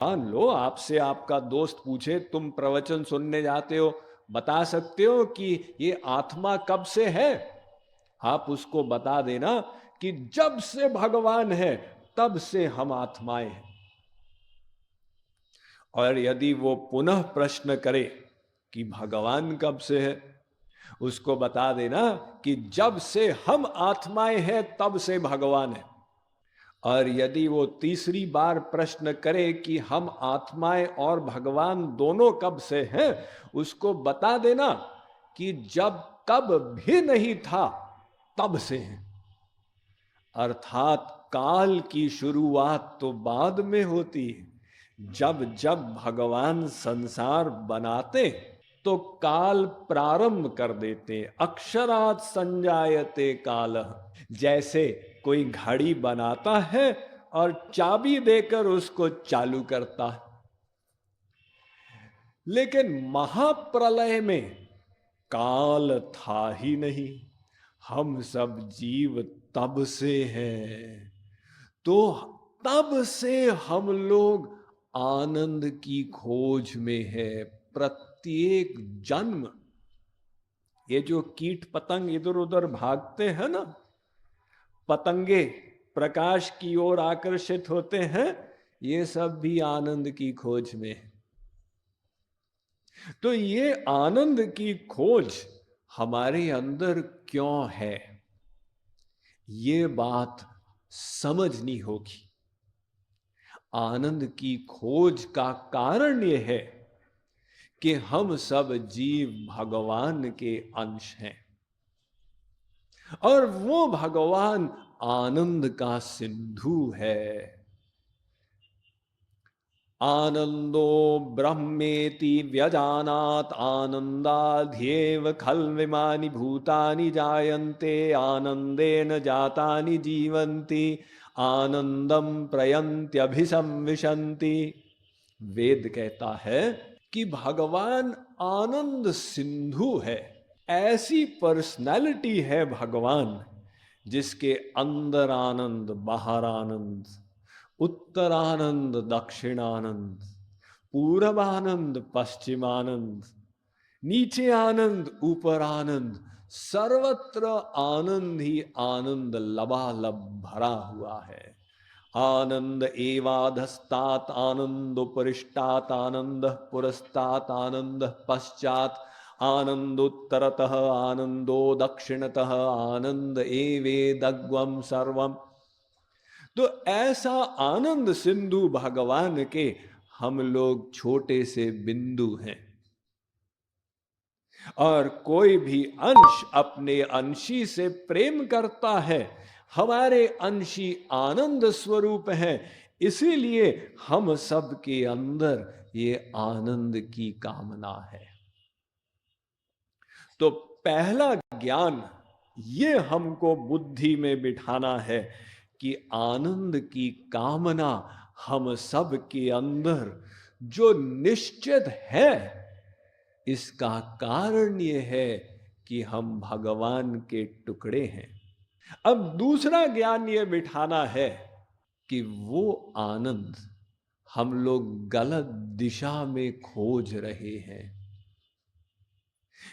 मान लो आपसे आपका दोस्त पूछे, तुम प्रवचन सुनने जाते हो, बता सकते हो कि ये आत्मा कब से है? आप उसको बता देना कि जब से भगवान है तब से हम आत्माएं हैं। और यदि वो पुनः प्रश्न करे कि भगवान कब से है, उसको बता देना कि जब से हम आत्माएं हैं तब से भगवान है। और यदि वो तीसरी बार प्रश्न करे कि हम आत्माएं और भगवान दोनों कब से हैं, उसको बता देना कि जब कब भी नहीं था तब से हैं। अर्थात काल की शुरुआत तो बाद में होती है। जब जब भगवान संसार बनाते तो काल प्रारंभ कर देते। अक्षरात् संजायते कालः, जैसे कोई घड़ी बनाता है और चाबी देकर उसको चालू करता है। लेकिन महाप्रलय में काल था ही नहीं। हम सब जीव तब से हैं, तो तब से हम लोग आनंद की खोज में है। प्रत्येक जन्म, ये जो कीट पतंग इधर उधर भागते हैं ना, पतंगे प्रकाश की ओर आकर्षित होते हैं, ये सब भी आनंद की खोज में है। तो ये आनंद की खोज हमारे अंदर क्यों है, ये बात समझनी होगी। आनंद की खोज का कारण यह है कि हम सब जीव भगवान के अंश हैं और वो भगवान आनंद का सिंधु है। आनंदो ब्रह्मेति व्यजानात आनंदाध्येव खल्विमानि भूतानि जायन्ते आनंदेन जातानि जीवन्ति आनंदम प्रयन्त्यभिसंविशन्ति। वेद कहता है कि भगवान आनंद सिंधु है। ऐसी पर्सनैलिटी है भगवान जिसके अंदर आनंद, बाहर आनंद, उत्तर आनंद, दक्षिण आनंद, पूर्व आनंद, पश्चिम आनंद, नीचे आनंद, ऊपर आनंद, सर्वत्र आनंद ही आनंद लबालब भरा हुआ है। आनंद एवाधस्तात् आनंद उपरिष्टात् आनंद पुरस्तात् आनंद पश्चात आनंदोत्तरतः आनंदो दक्षिणतः आनंद एवेदग्वम सर्वम। तो ऐसा आनंद सिंधु भगवान के हम लोग छोटे से बिंदु हैं। और कोई भी अंश अपने अंशी से प्रेम करता है। हमारे अंशी आनंद स्वरूप हैं, इसीलिए हम सब के अंदर ये आनंद की कामना है। तो पहला ज्ञान ये हमको बुद्धि में बिठाना है कि आनंद की कामना हम सब के अंदर जो निश्चित है, इसका कारण ये है कि हम भगवान के टुकड़े हैं। अब दूसरा ज्ञान ये बिठाना है कि वो आनंद हम लोग गलत दिशा में खोज रहे हैं,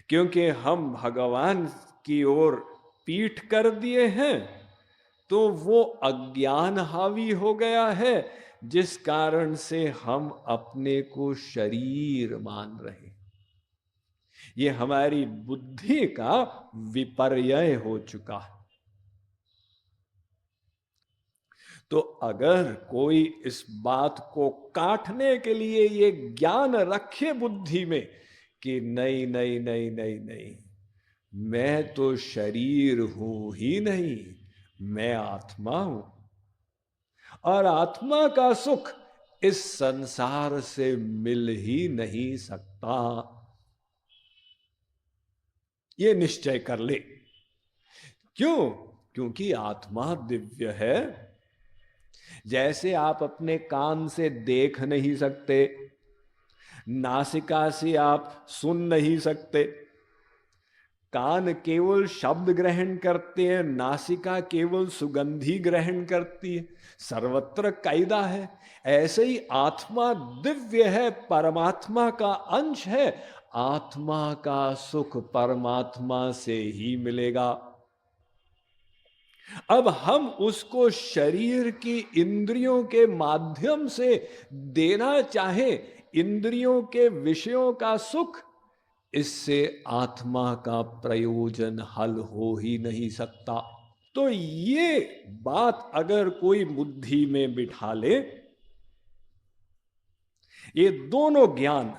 क्योंकि हम भगवान की ओर पीठ कर दिए हैं तो वो अज्ञान हावी हो गया है, जिस कारण से हम अपने को शरीर मान रहे। ये हमारी बुद्धि का विपर्यय हो चुका है। तो अगर कोई इस बात को काटने के लिए ये ज्ञान रखे बुद्धि में कि नहीं नहीं नहीं नहीं नहीं, मैं तो शरीर हूं ही नहीं, मैं आत्मा हूं और आत्मा का सुख इस संसार से मिल ही नहीं सकता, ये निश्चय कर ले। क्यों? क्योंकि आत्मा दिव्य है। जैसे आप अपने कान से देख नहीं सकते, नासिका से आप सुन नहीं सकते, कान केवल शब्द ग्रहण करते हैं, नासिका केवल सुगंधी ग्रहण करती है, सर्वत्र कायदा है। ऐसे ही आत्मा दिव्य है, परमात्मा का अंश है, आत्मा का सुख परमात्मा से ही मिलेगा। अब हम उसको शरीर की इंद्रियों के माध्यम से देना चाहे, इंद्रियों के विषयों का सुख, इससे आत्मा का प्रयोजन हल हो ही नहीं सकता। तो ये बात अगर कोई बुद्धि में बिठा ले, ये दोनों ज्ञान,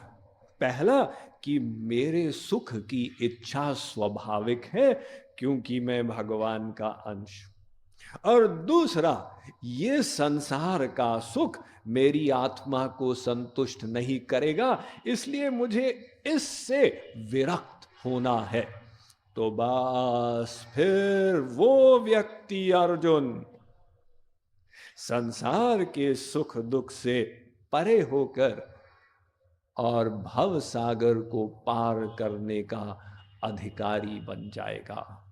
पहला कि मेरे सुख की इच्छा स्वाभाविक है क्योंकि मैं भगवान का अंश, और दूसरा ये संसार का सुख मेरी आत्मा को संतुष्ट नहीं करेगा, इसलिए मुझे इससे विरक्त होना है। तो बस फिर वो व्यक्ति अर्जुन संसार के सुख दुख से परे होकर और भव सागर को पार करने का अधिकारी बन जाएगा।